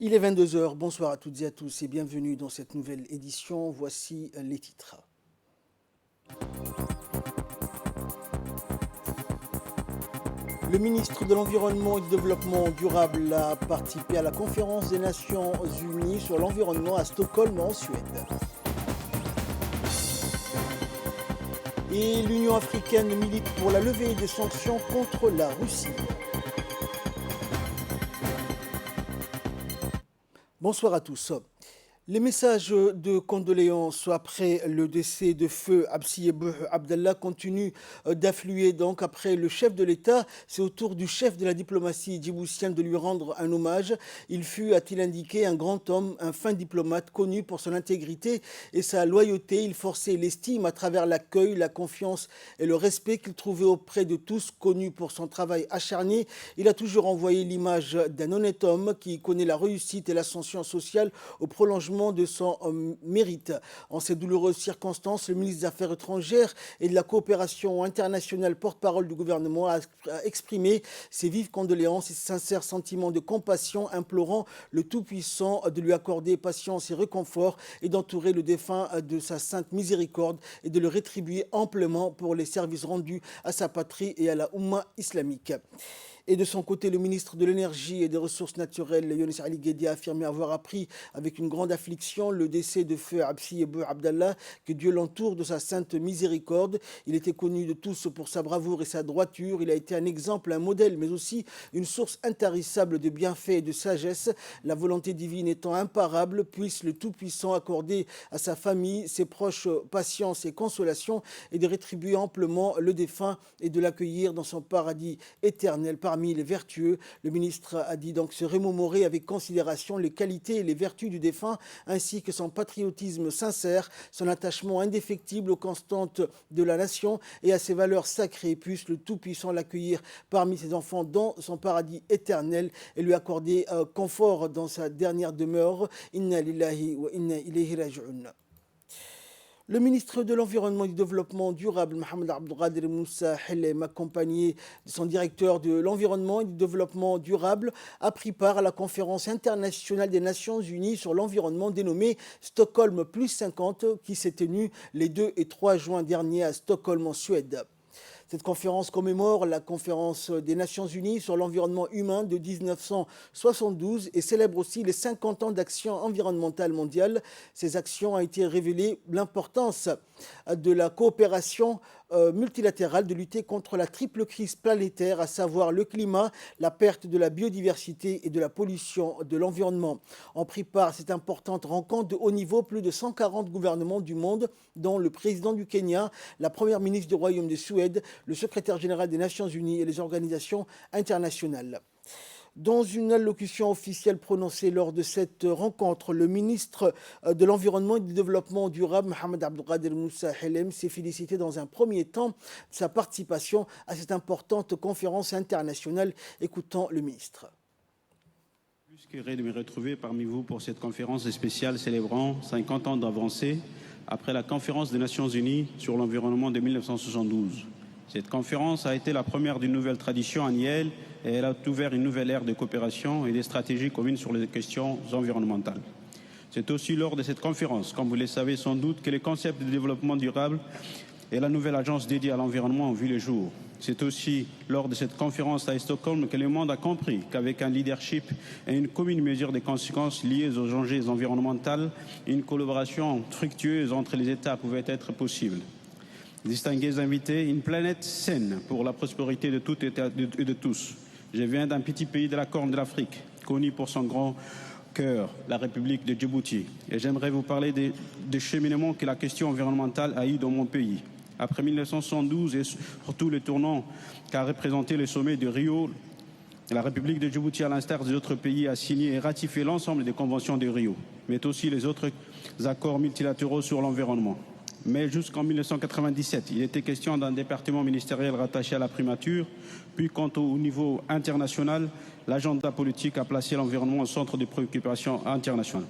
Il est 22 heures. Bonsoir à toutes et à tous et bienvenue dans cette nouvelle édition. Voici les titres. Le ministre de l'Environnement et du Développement durable a participé à la conférence des Nations Unies sur l'environnement à Stockholm en Suède. Et l'Union africaine milite pour la levée des sanctions contre la Russie. Bonsoir à tous. Les messages de condoléances après le décès de feu Absiyebouh Abdallah continuent d'affluer donc après le chef de l'État. C'est au tour du chef de la diplomatie djiboutienne de lui rendre un hommage. Il fut, a-t-il indiqué, un grand homme, un fin diplomate connu pour son intégrité et sa loyauté. Il forçait l'estime à travers l'accueil, la confiance et le respect qu'il trouvait auprès de tous, connu pour son travail acharné. Il a toujours envoyé l'image d'un honnête homme qui connaît la réussite et l'ascension sociale au prolongement de son mérite. En ces douloureuses circonstances, le ministre des Affaires étrangères et de la coopération internationale, porte-parole du gouvernement, a exprimé ses vives condoléances et ses sincères sentiments de compassion, implorant le Tout-Puissant de lui accorder patience et réconfort et d'entourer le défunt de sa sainte miséricorde et de le rétribuer amplement pour les services rendus à sa patrie et à la Oumma islamique. Et de son côté, le ministre de l'Énergie et des Ressources naturelles, Younes Ali Guedi, a affirmé avoir appris avec une grande affliction le décès de feu Absiyebouh Abdallah, que Dieu l'entoure de sa sainte miséricorde. Il était connu de tous pour sa bravoure et sa droiture. Il a été un exemple, un modèle, mais aussi une source intarissable de bienfaits et de sagesse. La volonté divine étant imparable, puisse le Tout-Puissant accorder à sa famille, ses proches, patience et consolation et de rétribuer amplement le défunt et de l'accueillir dans son paradis éternel. Parmi les vertueux, le ministre a dit donc se remémorer avec considération les qualités et les vertus du défunt, ainsi que son patriotisme sincère, son attachement indéfectible aux constantes de la nation et à ses valeurs sacrées. Puisse le Tout-Puissant l'accueillir parmi ses enfants dans son paradis éternel et lui accorder confort dans sa dernière demeure. Inna lillahi wa inna ilayhi raji'un. Le ministre de l'Environnement et du Développement durable, Mohamed Abdelkader Moussa Hellem, accompagné de son directeur de l'Environnement et du Développement durable, a pris part à la conférence internationale des Nations Unies sur l'environnement dénommée Stockholm plus 50 qui s'est tenue les 2 et 3 juin dernier à Stockholm en Suède. Cette conférence commémore la conférence des Nations Unies sur l'environnement humain de 1972 et célèbre aussi les 50 ans d'action environnementale mondiale. Ces actions ont été révélées l'importance de la coopération multilatérale de lutter contre la triple crise planétaire, à savoir le climat, la perte de la biodiversité et de la pollution de l'environnement. Ont pris part à cette importante rencontre de haut niveau plus de 140 gouvernements du monde, dont le président du Kenya, la première ministre du Royaume de Suède, le secrétaire général des Nations Unies et les organisations internationales. Dans une allocution officielle prononcée lors de cette rencontre, le ministre de l'Environnement et du Développement durable, Mohamed Abdelkader Moussa Hellem, s'est félicité dans un premier temps de sa participation à cette importante conférence internationale. Écoutons le ministre. Plus qu'heureux de me retrouver parmi vous pour cette conférence spéciale célébrant 50 ans d'avancée après la conférence des Nations Unies sur l'environnement de 1972. Cette conférence a été la première d'une nouvelle tradition annuelle et elle a ouvert une nouvelle ère de coopération et de stratégies communes sur les questions environnementales. C'est aussi lors de cette conférence, comme vous le savez sans doute, que les concepts de développement durable et la nouvelle agence dédiée à l'environnement ont vu le jour. C'est aussi lors de cette conférence à Stockholm que le monde a compris qu'avec un leadership et une commune mesure des conséquences liées aux enjeux environnementaux, une collaboration fructueuse entre les États pouvait être possible. Distingués invités, une planète saine pour la prospérité de tout État et de tous. Je viens d'un petit pays de la Corne de l'Afrique, connu pour son grand cœur, la République de Djibouti. Et j'aimerais vous parler des cheminements que la question environnementale a eu dans mon pays. Après 1972 et surtout le tournant qu'a représenté le sommet de Rio, la République de Djibouti, à l'instar des autres pays, a signé et ratifié l'ensemble des conventions de Rio, mais aussi les autres accords multilatéraux sur l'environnement. Mais jusqu'en 1997, il était question d'un département ministériel rattaché à la primature. Puis, quant au niveau international, l'agenda politique a placé l'environnement au centre des préoccupations internationales.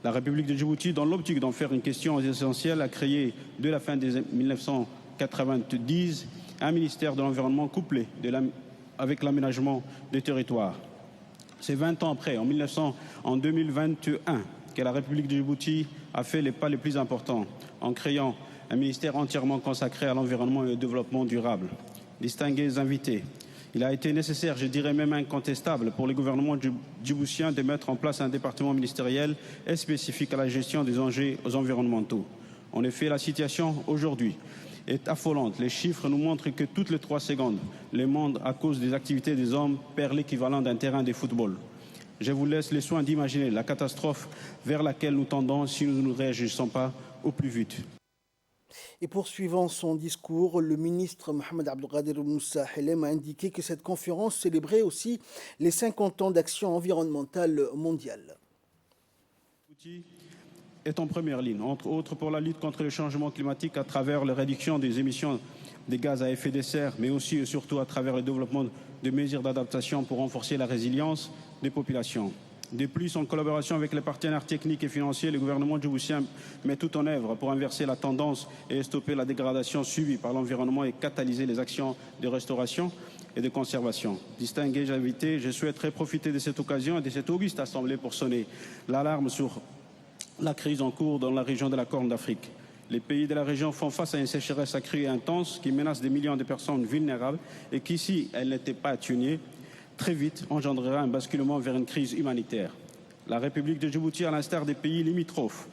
La République de Djibouti, dans l'optique d'en faire une question essentielle, a créé, dès la fin des 1990, un ministère de l'environnement couplé avec l'aménagement des territoires. C'est 20 ans après, en 2021, que la République de Djibouti a fait les pas les plus importants en créant un ministère entièrement consacré à l'environnement et au développement durable. Distingués invités, il a été nécessaire, je dirais même incontestable, pour le gouvernement djiboutien de mettre en place un département ministériel spécifique à la gestion des enjeux environnementaux. En effet, la situation aujourd'hui est affolante. Les chiffres nous montrent que toutes les 3 secondes, le monde, à cause des activités des hommes, perd l'équivalent d'un terrain de football. Je vous laisse les soins d'imaginer la catastrophe vers laquelle nous tendons si nous ne réagissons pas au plus vite. Et poursuivant son discours, le ministre Mohamed Abdelkader Moussa Helem a indiqué que cette conférence célébrait aussi les 50 ans d'action environnementale mondiale. Djibouti est en première ligne, entre autres pour la lutte contre le changement climatique à travers la réduction des émissions de gaz à effet de serre, mais aussi et surtout à travers le développement de mesures d'adaptation pour renforcer la résilience des populations. De plus, en collaboration avec les partenaires techniques et financiers, le gouvernement djiboutien met tout en œuvre pour inverser la tendance et stopper la dégradation subie par l'environnement et catalyser les actions de restauration et de conservation. Distingués invités, je souhaiterais profiter de cette occasion et de cette auguste assemblée pour sonner l'alarme sur la crise en cours dans la région de la Corne d'Afrique. Les pays de la région font face à une sécheresse accrue et intense qui menace des millions de personnes vulnérables et qui, si elle n'était pas atténuée, très vite engendrera un basculement vers une crise humanitaire. La République de Djibouti, à l'instar des pays limitrophes,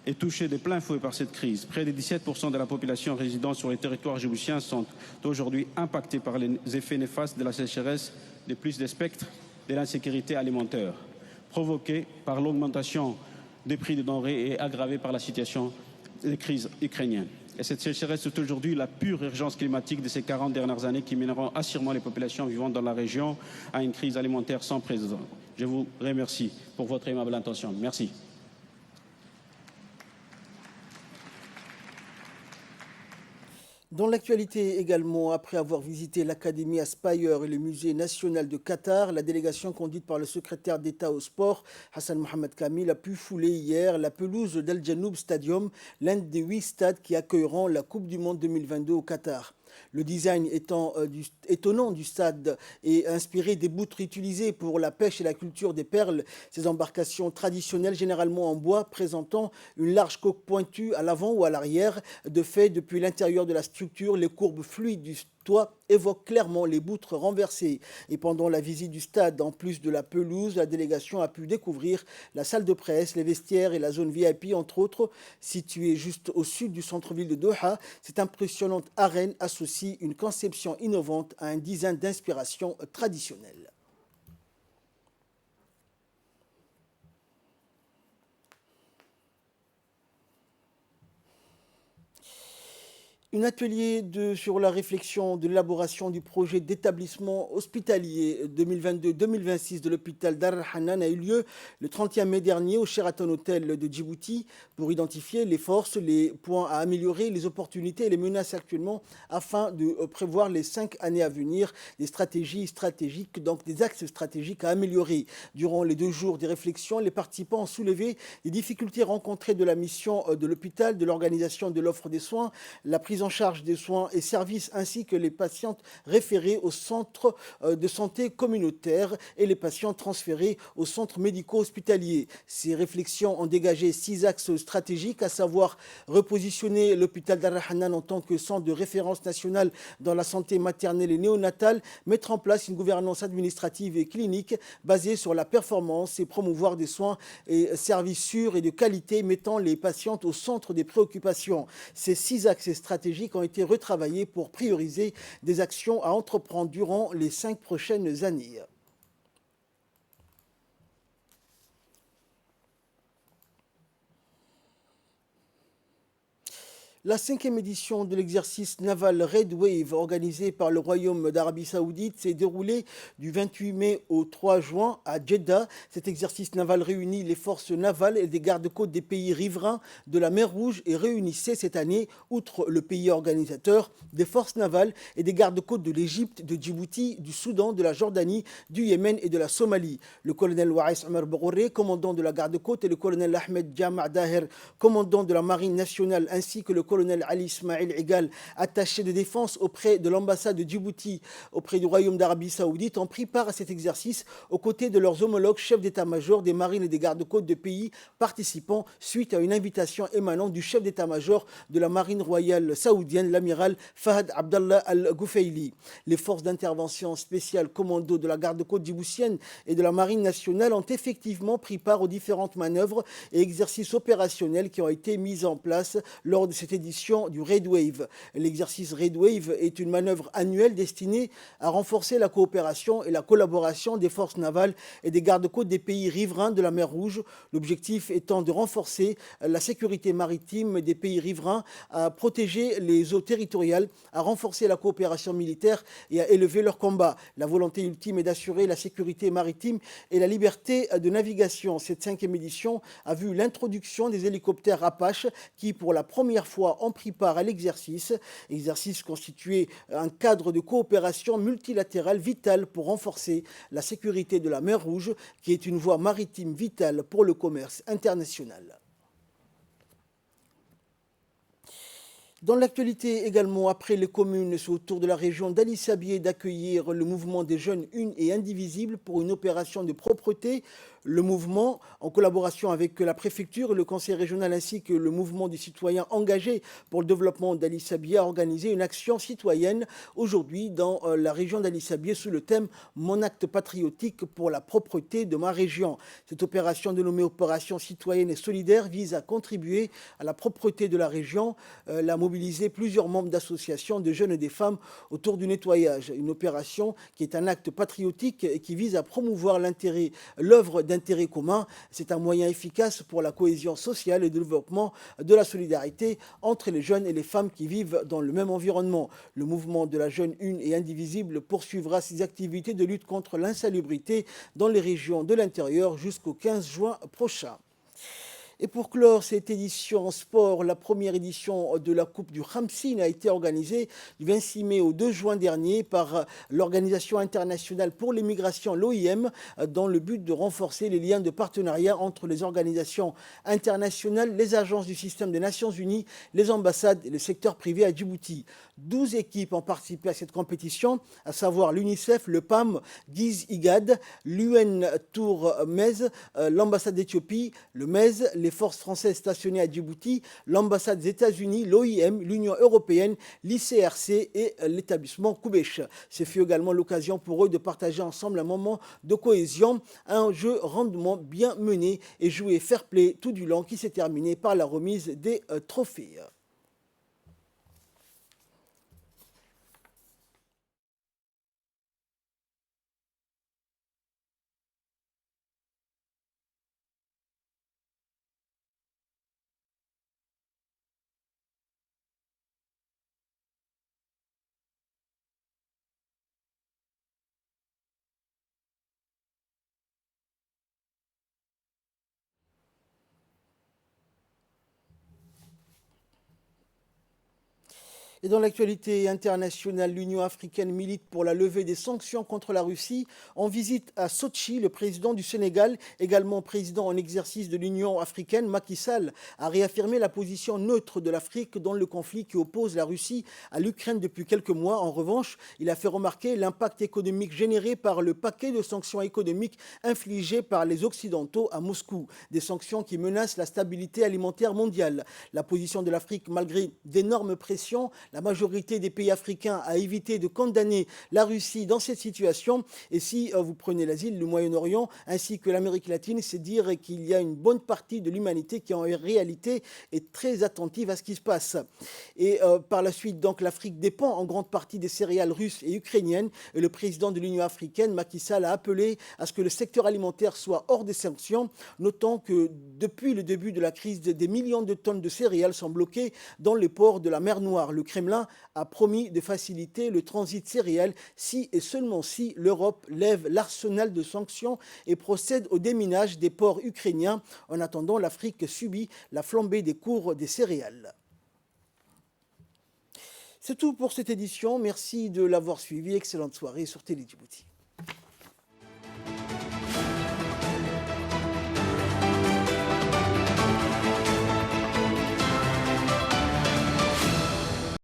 est touchée de plein fouet par cette crise. Près de 17% de la population résidant sur les territoires djiboutiens sont aujourd'hui impactés par les effets néfastes de la sécheresse, de plus des spectres de l'insécurité alimentaire, provoquée par l'augmentation des prix des denrées et aggravée par la situation de crise ukrainienne. Et cette sécheresse est aujourd'hui la pure urgence climatique de ces 40 dernières années qui mèneront assurément les populations vivant dans la région à une crise alimentaire sans précédent. Je vous remercie pour votre aimable intention. Merci. Dans l'actualité également, après avoir visité l'Académie Aspire et le Musée national de Qatar, la délégation conduite par le secrétaire d'État au sport, Hassan Mohamed Kamil, a pu fouler hier la pelouse d'Al Janoub Stadium, l'un des 8 stades qui accueilleront la Coupe du Monde 2022 au Qatar. Le design étonnant du stade est inspiré des boutres utilisées pour la pêche et la culture des perles, ces embarcations traditionnelles généralement en bois présentant une large coque pointue à l'avant ou à l'arrière. De fait, depuis l'intérieur de la structure, les courbes fluides du toit évoquent clairement les boutres renversées. Et pendant la visite du stade, en plus de la pelouse, la délégation a pu découvrir la salle de presse, les vestiaires et la zone VIP, entre autres, située juste au sud du centre-ville de Doha. Cette impressionnante arène associe une conception innovante à un design d'inspiration traditionnelle. Un atelier sur la réflexion de l'élaboration du projet d'établissement hospitalier 2022-2026 de l'hôpital Dar al-Hanan a eu lieu le 31 mai dernier au Sheraton Hotel de Djibouti pour identifier les forces, les points à améliorer, les opportunités et les menaces actuellement afin de prévoir les 5 années à venir, des stratégies stratégiques, donc des axes stratégiques à améliorer. Durant les 2 jours des réflexions, les participants ont soulevé les difficultés rencontrées de la mission de l'hôpital, de l'organisation de l'offre des soins, la prise en charge des soins et services ainsi que les patientes référées aux centres de santé communautaires et les patients transférés aux centres médicaux hospitaliers. Ces réflexions ont dégagé 6 axes stratégiques, à savoir repositionner l'hôpital Dar al-Hanan en tant que centre de référence nationale dans la santé maternelle et néonatale, mettre en place une gouvernance administrative et clinique basée sur la performance et promouvoir des soins et services sûrs et de qualité mettant les patientes au centre des préoccupations. Ces 6 axes stratégiques ont été retravaillés pour prioriser des actions à entreprendre durant les 5 prochaines années. La 5e édition de l'exercice naval Red Wave organisé par le Royaume d'Arabie Saoudite s'est déroulée du 28 mai au 3 juin à Jeddah. Cet exercice naval réunit les forces navales et des gardes-côtes des pays riverains de la mer Rouge et réunissait cette année, outre le pays organisateur, des forces navales et des gardes-côtes de l'Égypte, de Djibouti, du Soudan, de la Jordanie, du Yémen et de la Somalie. Le colonel Waïs Omar Bourré, commandant de la garde-côte, et le colonel Ahmed Jama' Daher, commandant de la marine nationale, ainsi que le colonel colonel Ali Ismail Egal, attaché de défense auprès de l'ambassade de Djibouti auprès du Royaume d'Arabie Saoudite, ont pris part à cet exercice aux côtés de leurs homologues chefs d'état-major des marines et des gardes-côtes de pays participants suite à une invitation émanant du chef d'état-major de la marine royale saoudienne, l'amiral Fahad Abdallah Al-Ghoufeili. Les forces d'intervention spéciales commando de la garde-côte djiboutienne et de la marine nationale ont effectivement pris part aux différentes manœuvres et exercices opérationnels qui ont été mis en place lors de cette édition du Red Wave. L'exercice Red Wave est une manœuvre annuelle destinée à renforcer la coopération et la collaboration des forces navales et des gardes-côtes des pays riverains de la mer Rouge. L'objectif étant de renforcer la sécurité maritime des pays riverains, à protéger les eaux territoriales, à renforcer la coopération militaire et à élever leur combat. La volonté ultime est d'assurer la sécurité maritime et la liberté de navigation. Cette 5e édition a vu l'introduction des hélicoptères Apache qui, pour la première fois, ont pris part à l'exercice. Exercice constitué un cadre de coopération multilatérale vital pour renforcer la sécurité de la mer Rouge, qui est une voie maritime vitale pour le commerce international. Dans l'actualité également, après les communes, c'est au tour de la région d'Ali Sabié d'accueillir le mouvement des jeunes une et indivisibles pour une opération de propreté. Le mouvement, en collaboration avec la préfecture, le conseil régional ainsi que le mouvement des citoyens engagés pour le développement d'Ali Sabié, a organisé une action citoyenne aujourd'hui dans la région d'Ali Sabié sous le thème « Mon acte patriotique pour la propreté de ma région ». Cette opération dénommée Opération citoyenne et solidaire vise à contribuer à la propreté de la région, la mobiliser plusieurs membres d'associations de jeunes et des femmes autour du nettoyage. Une opération qui est un acte patriotique et qui vise à promouvoir l'œuvre d'intérêt commun. C'est un moyen efficace pour la cohésion sociale et le développement de la solidarité entre les jeunes et les femmes qui vivent dans le même environnement. Le mouvement de la jeune une et indivisible poursuivra ses activités de lutte contre l'insalubrité dans les régions de l'intérieur jusqu'au 15 juin prochain. Et pour clore cette édition en sport, la première édition de la Coupe du Khamsin a été organisée du 26 mai au 2 juin dernier par l'Organisation internationale pour les migrations, l'OIM, dans le but de renforcer les liens de partenariat entre les organisations internationales, les agences du système des Nations Unies, les ambassades et le secteur privé à Djibouti. 12 équipes ont participé à cette compétition, à savoir l'UNICEF, le PAM, Giz IGAD, l'UN Tour MEZ, l'ambassade d'Éthiopie, le MEZ, les forces françaises stationnées à Djibouti, l'ambassade des États-Unis, l'OIM, l'Union européenne, l'ICRC et l'établissement Koubèche. Ce fut également l'occasion pour eux de partager ensemble un moment de cohésion, un jeu rondement bien mené et joué fair-play tout du long qui s'est terminé par la remise des trophées. Et dans l'actualité internationale, l'Union africaine milite pour la levée des sanctions contre la Russie. En visite à Sochi, le président du Sénégal, également président en exercice de l'Union africaine, Macky Sall, a réaffirmé la position neutre de l'Afrique dans le conflit qui oppose la Russie à l'Ukraine depuis quelques mois. En revanche, il a fait remarquer l'impact économique généré par le paquet de sanctions économiques infligées par les Occidentaux à Moscou. Des sanctions qui menacent la stabilité alimentaire mondiale. La position de l'Afrique, malgré d'énormes pressions, la majorité des pays africains a évité de condamner la Russie dans cette situation. Et si vous prenez l'asile, le Moyen-Orient ainsi que l'Amérique latine, c'est dire qu'il y a une bonne partie de l'humanité qui en réalité est très attentive à ce qui se passe. Et par la suite, donc, l'Afrique dépend en grande partie des céréales russes et ukrainiennes. Et le président de l'Union africaine, Macky Sall, a appelé à ce que le secteur alimentaire soit hors des sanctions, notant que depuis le début de la crise, des millions de tonnes de céréales sont bloquées dans les ports de la mer Noire. Le Kremlin a promis de faciliter le transit céréal si et seulement si l'Europe lève l'arsenal de sanctions et procède au déminage des ports ukrainiens. En attendant, l'Afrique subit la flambée des cours des céréales. C'est tout pour cette édition. Merci de l'avoir suivi. Excellente soirée sur Télé Djibouti.